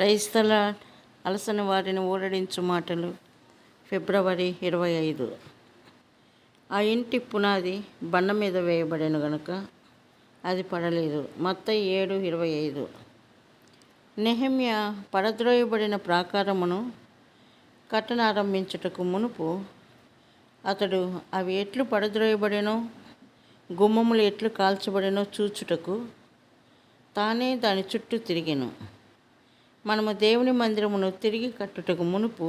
Praise the lord. అలసని వారిని ఊరడించు మాటలు. ఫిబ్రవరి 25. ఆ ఇంటి పునాది బండ మీద వేయబడెను గనుక అది పడలేదు. మత్తయి 7:25. నెహెమ్యా పడద్రోయబడిన ప్రాకారమును కట్టనారంభించుటకు మునుపు అతడు అవి ఎట్లు పడద్రోయబడెనో, గుమ్మములు ఎట్లు కాల్చబడెనో చూచుటకు తానే దాని చుట్టూ తిరిగెను. మనము దేవుని మందిరమును తిరిగి కట్టుటకు మునుపు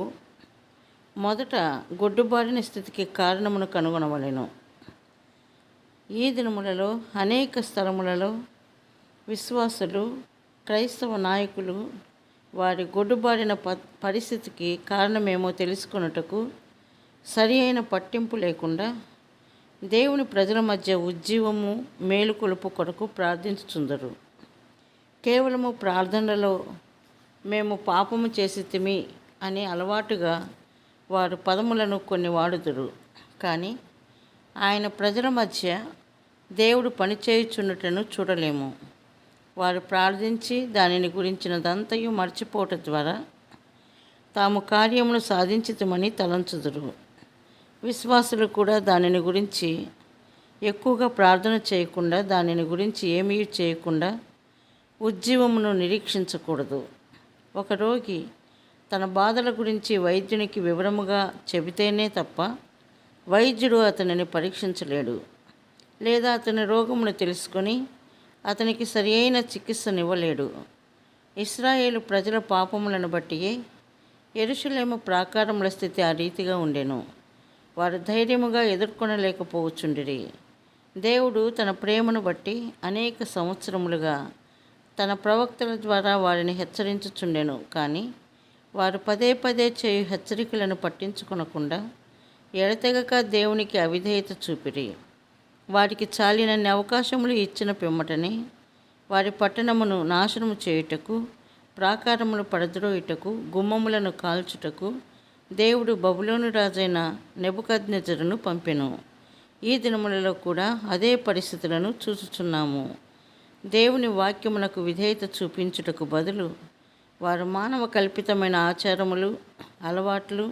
మొదట గొడ్డుబారిన స్థితికి కారణమును కనుగొనవలెను. ఈ దినములలో అనేక స్థలములలో విశ్వాసులు, క్రైస్తవ నాయకులు వారి గొడ్డుబారిన పరిస్థితికి కారణమేమో తెలుసుకొనుటకు సరి అయిన పట్టింపు లేకుండా దేవుని ప్రజల మధ్య ఉజ్జీవము, మేలుకొలుపు కొరకు ప్రార్థించుచుందరు. కేవలము ప్రార్థనలో మేము పాపము చేసితిమి అని అలవాటుగా వారు పదములను కొన్ని వాడుదురు. కానీ ఆయన ప్రజల మధ్య దేవుడు పనిచేయుచున్నటను చూడలేము. వారు ప్రార్థించి దానిని గురించినదంతయు మర్చిపోవటం ద్వారా తాము కార్యమును సాధించుతామని తలంచుదురు. విశ్వాసులు కూడా దానిని గురించి ఎక్కువగా ప్రార్థన చేయకుండా, దానిని గురించి ఏమీ చేయకుండా ఉజ్జీవమును నిరీక్షించకూడదు. ఒక రోగి తన బాధల గురించి వైద్యునికి వివరముగా చెబితేనే తప్ప వైద్యుడు అతనిని పరీక్షించలేడు, లేదా అతని రోగమును తెలుసుకొని అతనికి సరి అయిన చికిత్సనివ్వలేడు. ఇశ్రాయేలు ప్రజల పాపములను బట్టియే యెరూషలేము ప్రాకారముల స్థితి ఆ రీతిగా ఉండెను. వారు ధైర్యముగా ఎదుర్కొనలేకపోవచ్చుండిరి. దేవుడు తన ప్రేమను బట్టి అనేక సంవత్సరములుగా తన ప్రవక్తల ద్వారా వారిని హెచ్చరించుచుండెను. కానీ వారు పదే పదే చేయు హెచ్చరికలను పట్టించుకొనకుండా ఎడతెగక దేవునికి అవిధేయత చూపిరి. వారికి చాలినన్ని అవకాశములు ఇచ్చిన పిమ్మటనే వారి పట్టణమును నాశనము చేయుటకు, ప్రాకారములు పడద్రోయుటకు, గుమ్మములను కాల్చుటకు దేవుడు బబులోను రాజైన నెబుకద్నెజరును పంపెను. ఈ దినములలో కూడా అదే పరిస్థితులను చూచుచున్నాము. దేవుని వాక్యమునకు విధేయత చూపించుటకు బదులు వారు మానవ కల్పితమైన ఆచారములు, అలవాట్లు,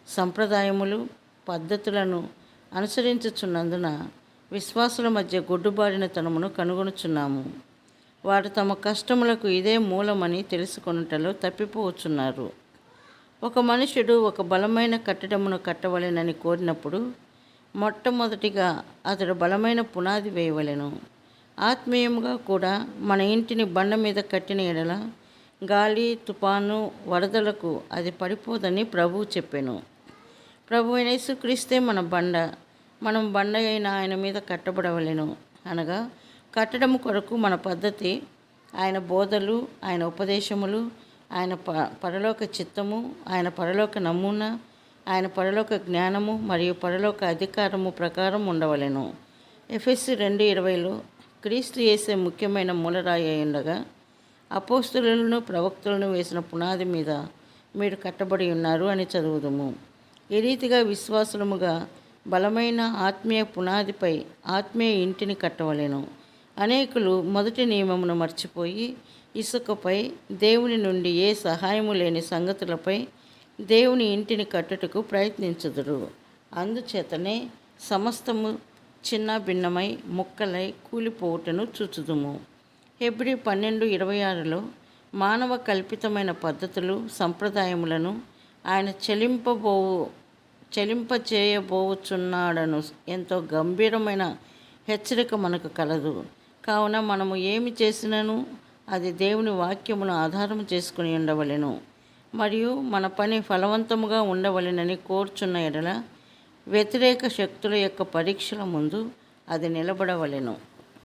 సంప్రదాయములు, పద్ధతులను అనుసరించుచున్నందున విశ్వాసుల మధ్య గొడ్డుబారిన తనమును కనుగొనుచున్నాము. వారు తమ కష్టములకు ఇదే మూలమని తెలుసుకొనుటలో తప్పిపోవచ్చున్నారు. ఒక మనుషుడు ఒక బలమైన కట్టడమును కట్టవలెనని కోరినప్పుడు మొట్టమొదటిగా అతడు బలమైన పునాది వేయవలెను. ఆత్మీయముగా కూడా మన ఇంటిని బండ మీద కట్టిన ఎడల గాలి, తుఫాను, వరదలకు అది పడిపోదని ప్రభువు చెప్పెను. ప్రభు అయిన యేసుక్రీస్తే మన బండ. మనం బండ అయిన ఆయన మీద కట్టబడవలెను. అనగా కట్టడము కొరకు మన పద్ధతి, ఆయన బోధలు, ఆయన ఉపదేశములు, ఆయన పరలోక చిత్తము, ఆయన పరలోక నమూనా, ఆయన పరలోక జ్ఞానము మరియు పరలోక అధికారము ప్రకారం ఉండవలెను. ఎఫెసీ 2:20లో క్రీస్తు యేసే ముఖ్యమైన మూలరాయి ఉండగా అపోస్తలులను, ప్రవక్తలను వేసిన పునాది మీద మీరు కట్టబడి ఉన్నారు అని చదువుదుము. ఈ రీతిగా విశ్వాసులముగా బలమైన ఆత్మీయ పునాదిపై ఆత్మీయ ఇంటిని కట్టవలెను. అనేకులు మొదటి నియమమును మర్చిపోయి ఇసుకపై, దేవుని నుండి ఏ సహాయము లేని సంగతులపై దేవుని ఇంటిని కట్టుటకు ప్రయత్నించుదురు. అందుచేతనే సమస్తము చిన్న భిన్నమై ముక్కలై కూలిపోవుటను చూచుదుము. హెబ్రీ 12:26లో మానవ కల్పితమైన పద్ధతులు, సంప్రదాయములను ఆయన చెలింపచేయబోచున్నాడను ఎంతో గంభీరమైన హెచ్చరిక మనకు కలదు. కావున మనము ఏమి చేసినను అది దేవుని వాక్యమును ఆధారం చేసుకుని ఉండవలెను. మరియు మన పని ఫలవంతముగా ఉండవలెనని కోరుచున్న ఎడల వ్యతిరేక శక్తుల యొక్క పరీక్షల ముందు అది నిలబడవలెను.